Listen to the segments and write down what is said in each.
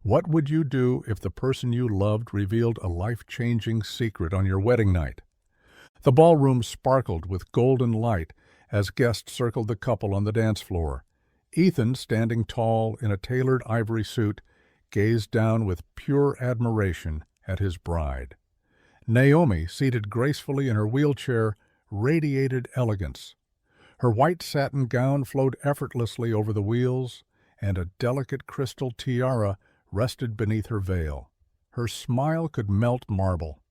What would you do if the person you loved revealed a life-changing secret on your wedding night? The ballroom sparkled with golden light as guests circled the couple on the dance floor. Ethan, standing tall in a tailored ivory suit, gazed down with pure admiration at his bride. Naomi, seated gracefully in her wheelchair, radiated elegance. Her white satin gown flowed effortlessly over the wheels, and a delicate crystal tiara rested beneath her veil. Her smile could melt marble.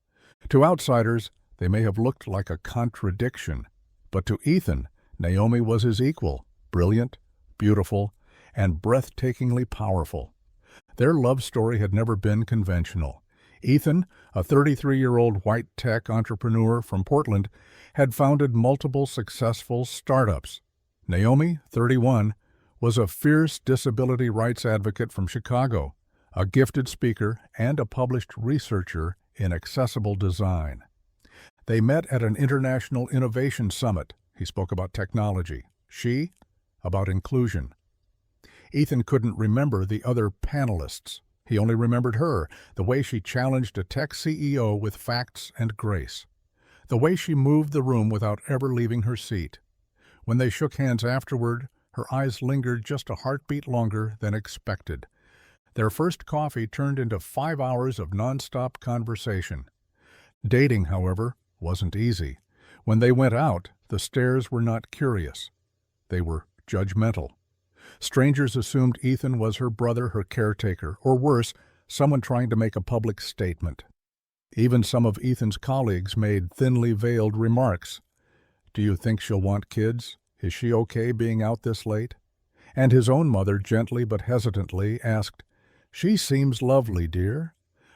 To outsiders, they may have looked like a contradiction, but to Ethan, Naomi was his equal, brilliant, beautiful, and breathtakingly powerful. Their love story had never been conventional. Ethan, a 33-year-old white tech entrepreneur from Portland, had founded multiple successful startups. Naomi, 31, was a fierce disability rights advocate from Chicago, a gifted speaker, and a published researcher in accessible design. They met at an international innovation summit. He spoke about technology. She, about inclusion. Ethan couldn't remember the other panelists. He only remembered her, the way she challenged a tech CEO with facts and grace. The way she moved the room without ever leaving her seat. When they shook hands afterward, her eyes lingered just a heartbeat longer than expected. Their first coffee turned into 5 hours of nonstop conversation. Dating, however, wasn't easy. When they went out, the stares were not curious. They were judgmental. Strangers assumed Ethan was her brother, her caretaker, or worse, someone trying to make a public statement. Even some of Ethan's colleagues made thinly veiled remarks. "Do you think she'll want kids? Is she okay being out this late?" And his own mother gently but hesitantly asked, "She seems lovely, dear,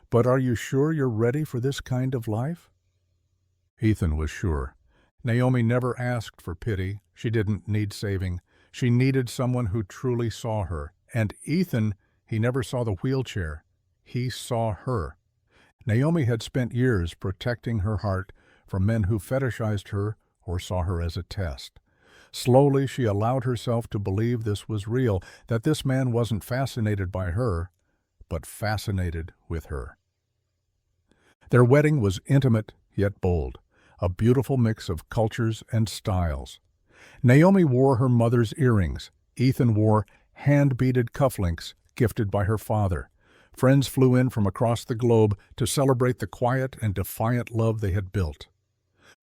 but are you sure you're ready for this kind of life?" Ethan was sure. Naomi never asked for pity. She didn't need saving. She needed someone who truly saw her. And Ethan, he never saw the wheelchair. He saw her. Naomi had spent years protecting her heart from men who fetishized her or saw her as a test. Slowly, she allowed herself to believe this was real, that this man wasn't fascinated by her, but fascinated with her. Their wedding was intimate yet bold, a beautiful mix of cultures and styles. Naomi wore her mother's earrings. Ethan wore hand-beaded cufflinks gifted by her father. Friends flew in from across the globe to celebrate the quiet and defiant love they had built.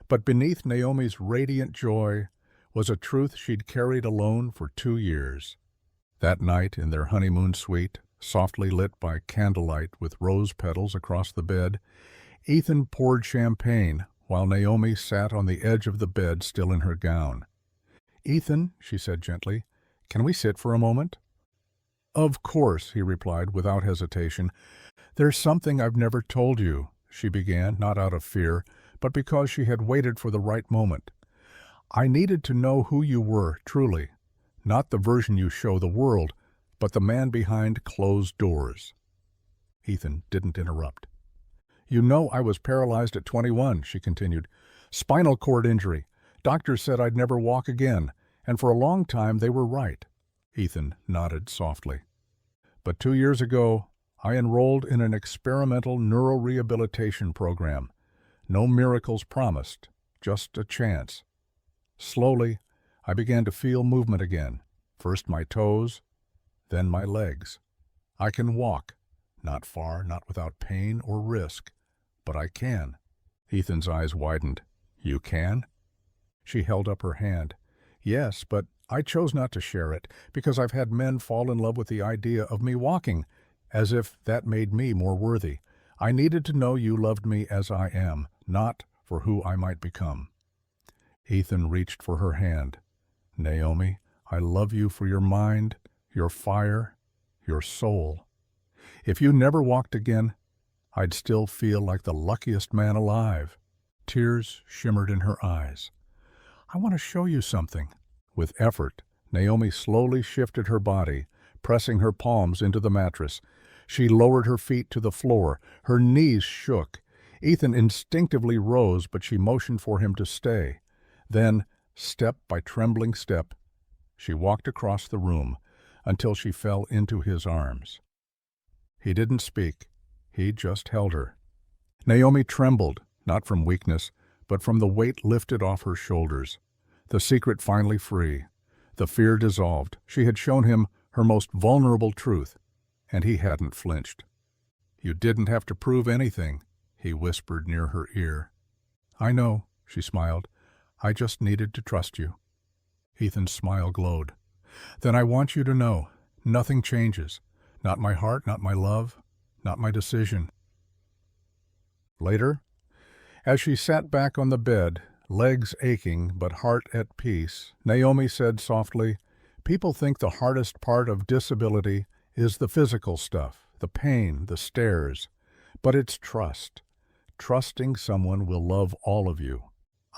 But beneath Naomi's radiant joy was a truth she'd carried alone for 2 years. That night in their honeymoon suite, softly lit by candlelight with rose petals across the bed, Ethan poured champagne while Naomi sat on the edge of the bed still in her gown. "Ethan," she said gently, "can we sit for a moment?" "Of course," he replied without hesitation. "There's something I've never told you," she began, not out of fear, but because she had waited for the right moment. "I needed to know who you were, truly. Not the version you show the world, but the man behind closed doors." Ethan didn't interrupt. "You know I was paralyzed at 21, she continued. "Spinal cord injury. Doctors said I'd never walk again, and for a long time they were right." Ethan nodded softly. "But 2 years ago, I enrolled in an experimental neurorehabilitation program. No miracles promised, just a chance. Slowly, I began to feel movement again. First my toes, then my legs. I can walk. Not far, not without pain or risk. But I can." Ethan's eyes widened. "You can?" She held up her hand. "Yes, but I chose not to share it, because I've had men fall in love with the idea of me walking, as if that made me more worthy. I needed to know you loved me as I am, not for who I might become." Ethan reached for her hand. "Naomi, I love you for your mind, your fire, your soul. If you never walked again, I'd still feel like the luckiest man alive." Tears shimmered in her eyes. "I want to show you something." With effort, Naomi slowly shifted her body, pressing her palms into the mattress. She lowered her feet to the floor. Her knees shook. Ethan instinctively rose, but she motioned for him to stay. Then, step by trembling step, she walked across the room until she fell into his arms. He didn't speak. He just held her. Naomi trembled, not from weakness, but from the weight lifted off her shoulders. The secret finally free. The fear dissolved. She had shown him her most vulnerable truth, and he hadn't flinched. "You didn't have to prove anything," he whispered near her ear. "I know," she smiled. "I just needed to trust you." Ethan's smile glowed. "Then I want you to know, nothing changes. Not my heart, not my love, not my decision." Later, as she sat back on the bed, legs aching but heart at peace, Naomi said softly, "People think the hardest part of disability is the physical stuff, the pain, the stares. But it's trust. Trusting someone will love all of you.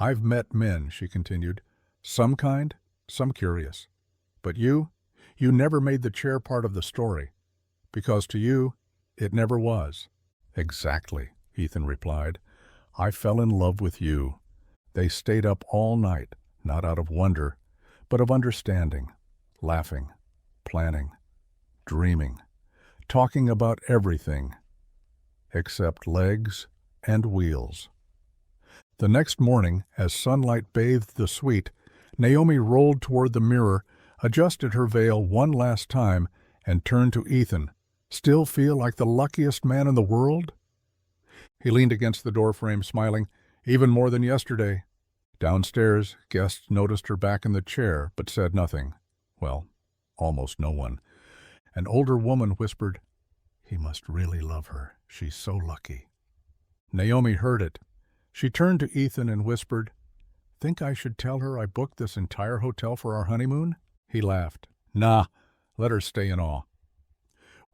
I've met men," she continued, "some kind, some curious. But you never made the chair part of the story, because to you, it never was." "Exactly," Ethan replied. "I fell in love with you." They stayed up all night, not out of wonder, but of understanding, laughing, planning, dreaming, talking about everything except legs and wheels. The next morning, as sunlight bathed the suite, Naomi rolled toward the mirror, adjusted her veil one last time, and turned to Ethan. "Still feel like the luckiest man in the world?" He leaned against the doorframe, smiling. "Even more than yesterday." Downstairs, guests noticed her back in the chair, but said nothing. Well, almost no one. An older woman whispered, "He must really love her. She's so lucky." Naomi heard it. She turned to Ethan and whispered, "Think I should tell her I booked this entire hotel for our honeymoon?" He laughed. "Nah, let her stay in awe."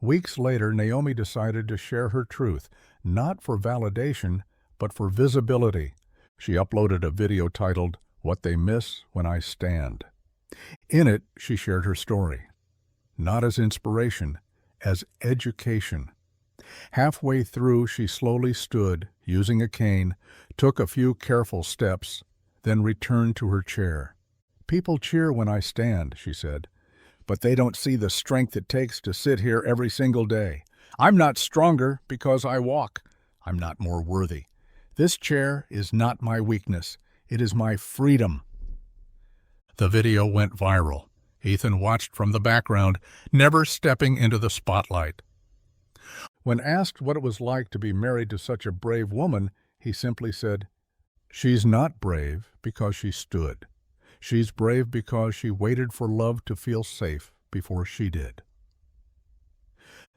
Weeks later, Naomi decided to share her truth, not for validation, but for visibility. She uploaded a video titled, "What They Miss When I Stand." In it, she shared her story. Not as inspiration, as education. Halfway through, she slowly stood, using a cane, took a few careful steps, then returned to her chair. "People cheer when I stand," she said, "but they don't see the strength it takes to sit here every single day. I'm not stronger because I walk. I'm not more worthy. This chair is not my weakness. It is my freedom." The video went viral. Ethan watched from the background, never stepping into the spotlight. When asked what it was like to be married to such a brave woman, he simply said, "She's not brave because she stood. She's brave because she waited for love to feel safe before she did."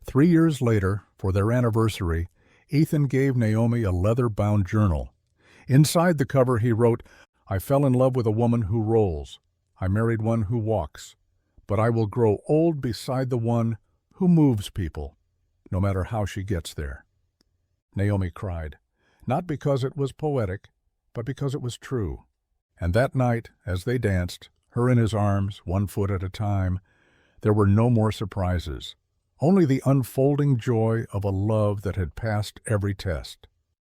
3 years later, for their anniversary, Ethan gave Naomi a leather-bound journal. Inside the cover he wrote, "I fell in love with a woman who rolls. I married one who walks. But I will grow old beside the one who moves people, no matter how she gets there." Naomi cried, not because it was poetic, but because it was true. And that night, as they danced, her in his arms, 1 foot at a time, there were no more surprises, only the unfolding joy of a love that had passed every test.